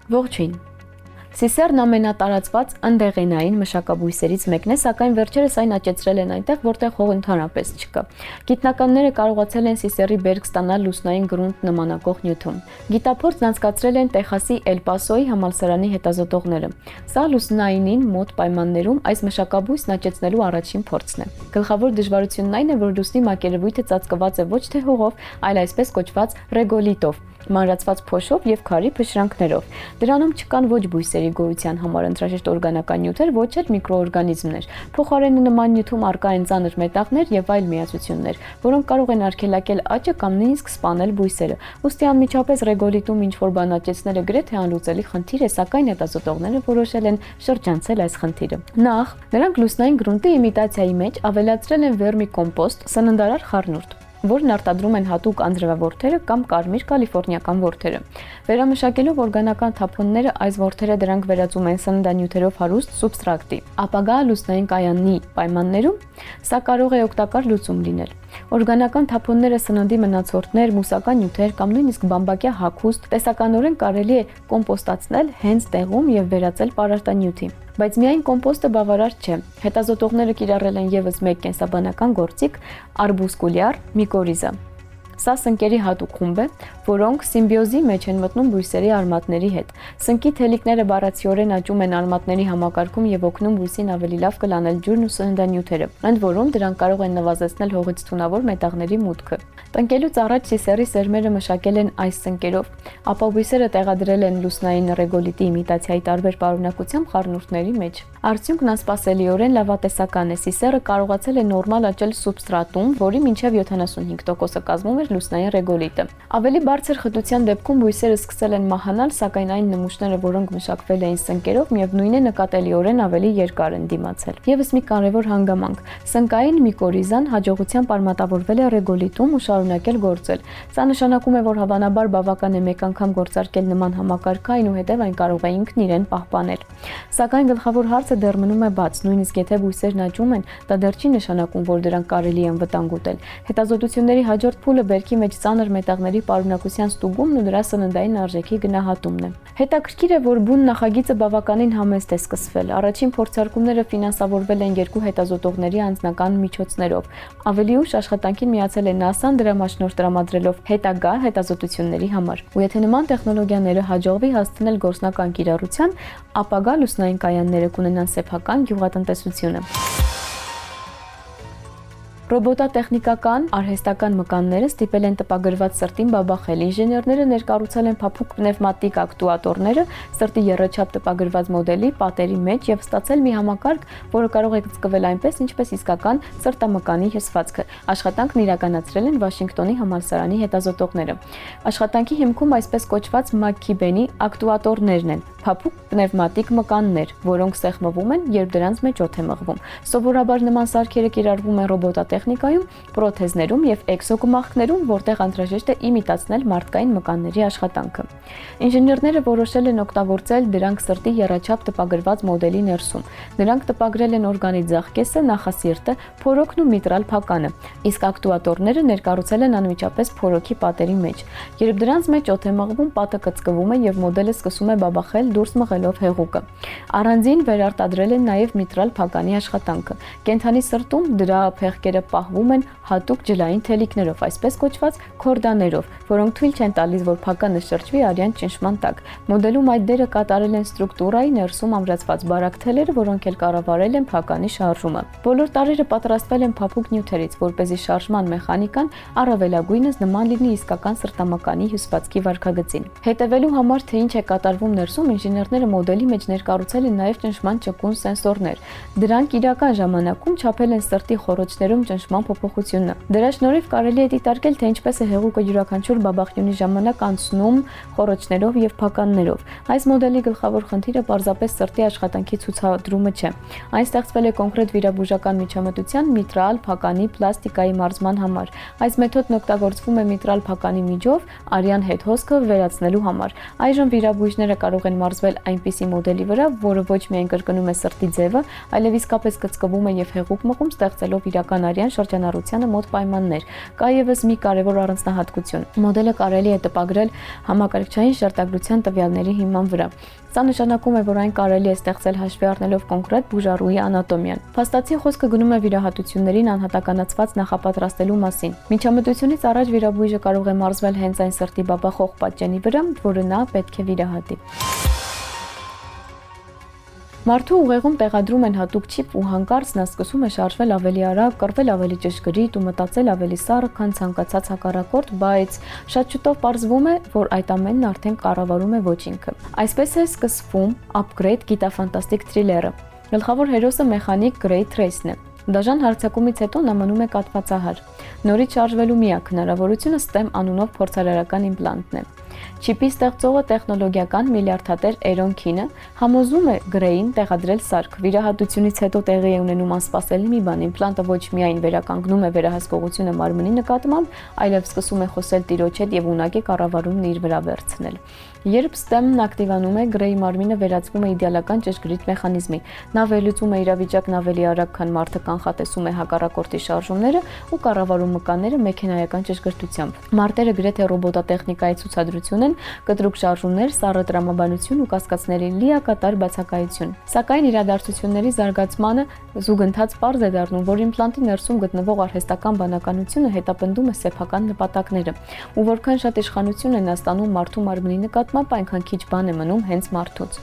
Ողջույն։ Սիսեռն ամենատարածված ընդեղենային մշակաբույսերից մեկն է, սակայն վերջերս այն աճեցրել են այնտեղ, որտեղ հող ընդհանրապես չկա։ Գիտնականները կարողացել են սիսեռի բերք ստանալ լուսնային գրունտ նմանակող նյութում։ Գիտափորձն անցկացրել են Տեխասի Էլ Պասոյի համալսարանի հետազոտողները։ Սա լուսնայինին մոտ պայմաններում այս մշակաբույսն աճեցնելու առաջին փորձն է։ Գլխավոր դժվարությունն այն է, որ լուսնի մակերևույթը ծածկված է ոչ թե հողով, այլ այսպես կոչված ռեգոլիտով, մանրացված փոշով եւ քարի փշրանքներով։ Դրանում չկան ոչ բույսերի գոյության համար անհրաժեշտ օրգանական նյութեր, ոչ էլ միկրոօրգանիզմներ։ Փոխարենը նման նյութում առկա են ծանր մետաղներ եւ այլ միացություններ, որոնք կարող են արգելակել աճը կամ նույնիսկ սպանել բույսերը։ Ուստի անմիջապես ռեգոլիտում ինչ-որ բան աճեցնելը գրեթե անլուծելի խնդիր է, սակայն հետազոտողները որոշել են շրջանցել այս խնդիրը։ Նախ, նրանք լուսնային գրունտի իմիտացիայի մեջ ավելացրել են վերմիկոմպոստ, սննդարար խառնուրդ, որն արտադրում են հատուկ անձրևավորթերը կամ կարմիր կալիֆոռնիական ворթերը։ Վերամշակելով օրգանական թափոնները, այս ворթերը դրանք վերածում են սննդանյութերով հարուստ սուբստրակտի։ Ապագա լուսնային կայանի պայմաններում սա կարող է օգտակար լուծում լինել։ Օրգանական թափոնները սննդի մնացորդներ, մուսական նյութեր կամ նույնիսկ բամբակյա հագուստ տեսականորեն կարելի է կոմպոստացնել հենց տեղում եւ վերածել պարարտանյութի։ Բայց միայն կոմպոստը բավարար չէ։ Հետազոտողները կիրառել են եւս մեկ կենսաբանական գործիք՝ արբուսկուլյար միկորիզա։ Սա սնկերի հատուկ խումբ է, որոնք սիմբիոզի մեջ են մտնում բույսերի արմատների հետ։ Սնկի թելիկները բառացիորեն աճում են արմատների համակարգում եւ օգնում բույսին ավելի լավ կլանել ջուրն ու սննդանյութերը։ Ընդ որում դրանք կարող են նվազեցնել հողից թունավոր մետաղների մուտքը։ Տնկելուց առաջ սիսեռի սերմերը մշակել են այս սնկերով, ապա բույսերը տեղադրել են լուսնային ռեգոլիտի իմիտացիայի տարբեր պարունակությամբ խառնուրդների մեջ։ Արդյունքն անսպասելիորեն լավատեսական է։ Սիսեռը կարողացել է նորմալ աճել սուբստրատում, որի մինչև 75% կազմում էր լուսնային ռեգոլիտը։ Ավելի բարձր խտության դեպքում բույսերը սկսել են մահանալ, սակայն այն նմուշները, որոնք մշակվել էին սնկերով, միևնույն է նկատելիորեն ավելի երկար են դիմացել։ Եվս մի կարևոր հանգամանք՝ սնկային միկորիզան հաջողությամբ արմատավորվել է ռեգոլիտում ու շարունակել գործել։ Սա նշանակում է, որ հավանաբար բավական է մեկ անգամ գործարկել նման համակարգ, այնուհետև այն կարող է ինքն իրեն պահպանել։ Սակայն գլխավոր հարցը դեռ մնում է բաց, նույնիսկ եթե բույսերն աճում են, դա դեռ չի նշանակում, որ դրանք կարելի է անվտանգ ուտել։ Հետազոտությունների հաջորդ փուլը բերքի մեջ ծանր մետաղների պարունակության ստուգումն ու դրա սննդային արժեքի գնահատումն է։ Հետաքրքիր է, որ բուն նախագիծը բավականին համեստ է սկսվել։ Առաջին փորձարկումները ֆինանսավորվել են երկու հետազոտողների անձնական միջոցներով։ Ավելի ուշ աշխատանքին միացել է ՆԱՍԱ-ն դրամաշնորհ տրամադրելով հետագա հետազոտությունների համար։ Ու եթե նման տեխնոլոգիաները հաջողվի հասցնել գործնական կիրառության, ապագա լուսնային կայանները կունենան սեփական գյուղատնտեսությունը։ Ռոբոտատեխնիկական արհեստական մկանները ստիպել են տպագրված սրտին բաբախել։ Ինժեներները ներկառուցել են փափուկ պնևմատիկ ակտուատորները սրտի եռաչափ տպագրված մոդելի պատերի մեջ եւ ստացել մի համակարգ, որը կարող է գծկվել այնպես, ինչպես իսկական սրտամկանի հյուսվածքը։ Աշխատանքն իրականացրել են Վաշինգտոնի համալսարանի հետազոտողները։ Աշխատանքի հիմքում այսպես կոչված Մաքքիբենի ակտուատորներն են, փափուկ պնևմատիկ մկաններ, որոնք սեղմվում են, երբ դրանց մեջ օդ է մղվում։ Սովորաբար նման սարքերը կիրառվում են ռոբոտատեխնիկայում, պրոթեզներում եւ էքսոգմախքներում, որտեղ անհրաժեշտ է իմիտացնել մարդկային մկանների աշխատանքը։ Ինժեներները որոշել են օգտագործել դրանք սրտի եռաչափ տպագրված մոդելի ներսում։ Նրանք տպագրել են օրգանի ձախ կեսը, նախասիրտը, փորոքն ու միտրալ փականը, իսկ ակտուատորները ներկառուցել են անմիջապես փորոքի պատերի մեջ։ Երբ դրանց մեջ օդ է մղվում, պատը կծկվում է եւ մոդելը սկսում է բաբախել դուրս մղելով հեղուկը։ Առանձին վերարտադրել են նաև միտրալ փականի աշխատանքը։ Կենդանի սրտում դրա փեղկերը պահվում են հատուկ ջլային թելիկներով, այսպես կոչված քորդաներով, որոնք թույլ չեն տալիս, որ փականը շրջվի արյան ճնշման տակ։ Մոդելում այդ դերը կատարել են ստրուկտուրայի ներսում ամրացված բարակ թելերը, որոնք էլ կառավարել են փականի շարժումը։ Բոլոր տարրերը պատրաստվել են փափուկ նյութերից, որպեսզի շարժման մեխանիկան առավելագույնս նման լինի իսկական սրտամկանի հյուսվածքի վարքագծին։ Հետևելու համար, թե ինչ է կատարվում ներսում, ինժեներները մոդելի մեջ ներկառուցել են նաև ճնշման ճկուն սենսորներ։ Դրանք իրական ժամանակում չափել են սրտի խոռոչներում ճնշման փոփոխությունը։ Դրա շնորհիվ կարելի է դիտարկել, թե ինչպես է հեղուկը յուրաքանչյուր բաբախյունի ժամանակ անցնում խոռոչներով եւ փականներով։ Այս մոդելի գլխավոր խնդիրը պարզապես սրտի աշխատանքի ցուցադրումը չէ։ Այն ստեղծվել է կոնկրետ վիրաբուժական միջամտության միտրալ փականի պլաստիկայի մարզման համար։ Այս մեթոդն օգտագործվում է միտրալ փականի միջով արյան հետ հոսքը վերացնելու համար։ Այժմ վիրաբույժները կարող են մարզվել այնպիսի մոդելի վրա, որը ոչ միայն կրկնում է սրտի ձևը, այլև իսկապես կծկվում է եւ հեղուկ մղում, ստեղծելով իրական արյան շրջանառությանը մոտ պայմաններ։ Կա եւս մի կարևոր առանձնահատկություն։ Մոդելը կարելի է տպագրել համակարգչային շերտագրության տվյալների հիման վրա։ Սա նշանակում է, որ այն կարելի է ստեղծել հաշվի առնելով կոնկրետ բուժառուի անատոմիան։ Փաստացի խոսքը գնում է վիրահատություններին անհատականացված նախապատրաստելու մասին։ Միջամտությունից առաջ վիրաբույժը կարող է մարզվել հենց այն սրտի բաբախող պատճենի վրա, որը նա պետք է վիրահատի։ Մարդու ուղեղում տեղադրում են հատուկ չիպ ու հանկարծ նա սկսում է շարժվել ավելի արագ, կռվել ավելի ճշգրիտ ու մտածել ավելի սառը, քան ցանկացած հակառակորդ, բայց շատ շուտով պարզվում է, որ այդ ամենն արդեն կառավարում է ոչ ինքը։ Այսպես է սկսվում Upgrade գիտաֆանտաստիկ թրիլերը։ Գլխավոր հերոսը մեխանիկ Գրեյ Թրեյսն է։ Դաժան հարձակումից հետո նա մնում է կաթվածահար։ Նորից շարժվելու միակ հնարավորությունը STEM անունով փորձարարական իմպլանտն է։ Չիպի ստեղծողը տեխնոլոգիական միլիարդատեր Էրոն Քինը համոզում է Գրեյին տեղադրել սարք։ Վիրահատությունից հետո տեղի է ունենում անսպասելի մի բան։ Իմպլանտը ոչ միայն վերականգնում է վերահսկողությունը մարմնի նկատմամբ, այլև սկսում է խոսել տիրոջ հետ եւ ունակ է կառավարումն իր վրա վերցնել։ Երբ STEM-ն ակտիվանում է, Գրեյի մարմինը վերածվում է իդեալական ճշգրիտ մեխանիզմի։ Նա վերլուծում է իրավիճակն ավելի արագ, քան մարդը կանխատեսում է հակառակորդի շարժումները ու կառավարում մկանները մեքենայական ճշգրտությամբ։ Մարտերը գրեթե ռոբոտատեխնիկայի ցուցադրություն են, կտրուկ շարժումներ, սառը տրամաբանություն ու կասկածների լիակատար բացակայություն։ Սակայն իրադարձությունների զարգացմանը զուգընթաց պարզ է դառնում, որ իմպլանտի ներսում գտնվող արհեստական բանականությունը հետապնդում է սեփական նպատակները, ու որքան շատ իշխանություն են ստանում մարդու մարմնի նկատմամբ, այնքան քիչ բան է մնում հենց մարդուց։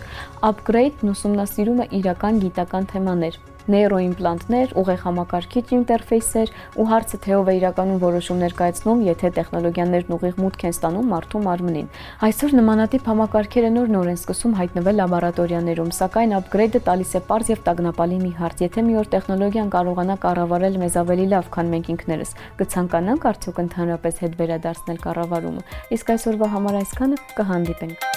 Upgrade-ն ուսումնասիրում է իրական գիտական թեմաներ, նեյրոիմպլանտներ, ուղեղամակարգիչ ինտերֆեյսեր ու հարցը թե ով է իրականում որոշումներ կայացնում, եթե տեխնոլոգիաներն ուղիղ մուտք են ստանում մարդու մարմնին։ Այսօր նմանատիպ համակարգերը նոր են սկսում հայտնվել լաբորատորիաներում, սակայն Upgrade-ը տալիս է պարզ եւ տագնապալի մի հարց. եթե մի օր տեխնոլոգիան կարողանա կառավարել մեզ ավելի լավ, քան մենք ինքներս, կցանկանանք արդյոք ընդհանրապես հետ վերադարձնել կառավարումը։ Իսկ այսօրվա համար այսքանը, կհանդիպենք։